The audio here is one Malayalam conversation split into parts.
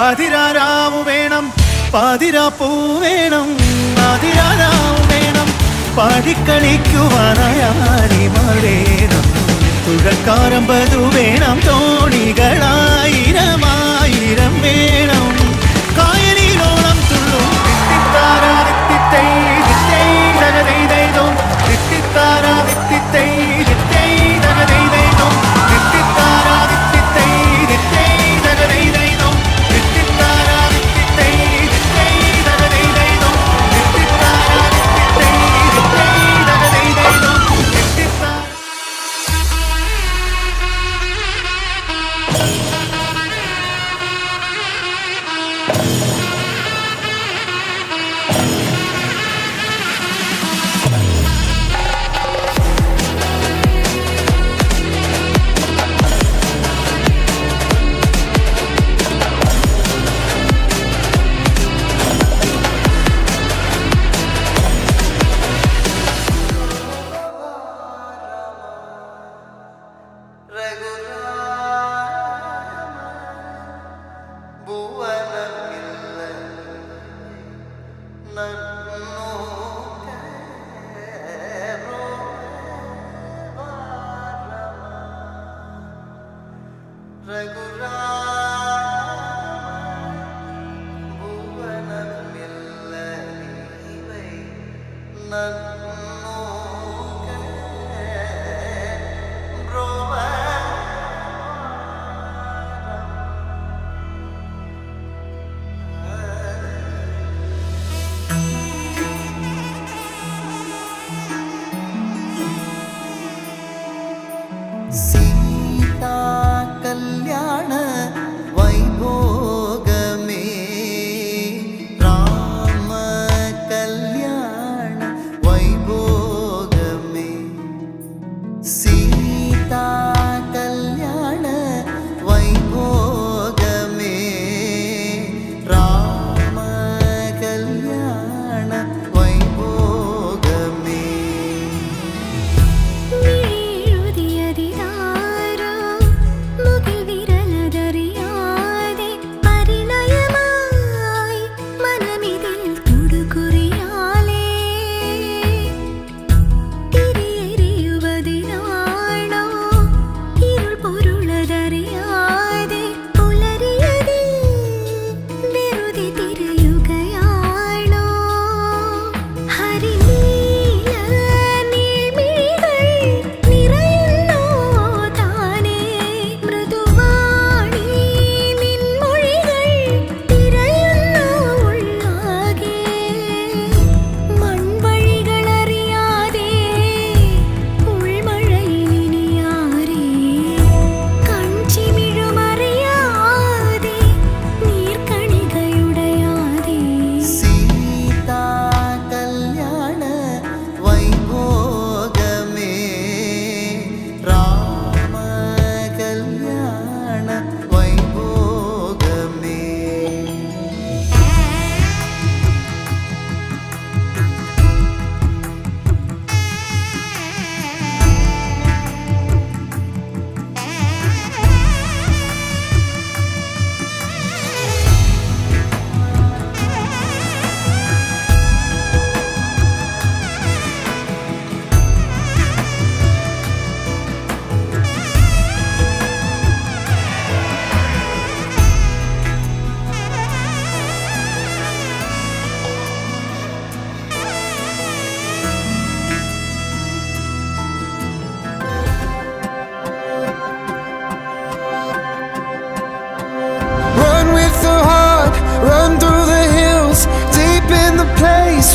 പാതിരാരാവു വേണം, പാതിരാപ്പൂ വേണം, ആതിരാരാവു വേണം, പാടിക്കളിക്കുവാനായാടിമാർ വേണം, തുഴക്കാരമ്പതു വേണം, തോണികളായിരമായിരം വേണം, കായലിലോളം തുള്ളും തിത്തിത്താരാ തിത്തിത്തൈ തിത്തൈ തകതൈതൈതോ തിത്തിത്താരാ തിത്തിത്തൈ തിത്തൈ തകതൈതൈതോ തിത്തിത്താരാ തിത്തിത്തൈ തിത്തൈ തകതൈതൈതോ തിത്തിത്താരാ തിത്തിത്തൈ തിത്തൈ തകതൈതൈതോ തിത്തിത്താരാ തിത്തിത്തൈ തിത്തൈ തകതൈതൈതോ തിത്തിത്താ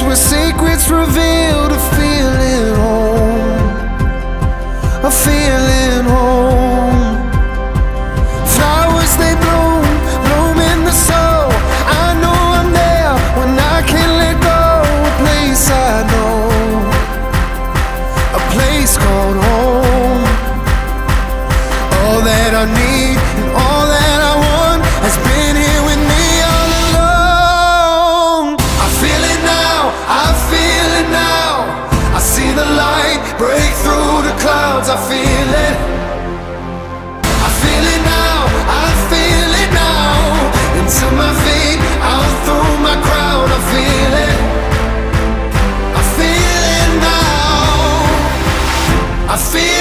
where secrets revealed, a feeling home, a feeling home. Flowers they bloom, bloom in the soul. I know I'm there when I can't let go. A place I know, a place called home. All that I need and all that I want has been here with me all along. I feel it now, I feel it now. I feel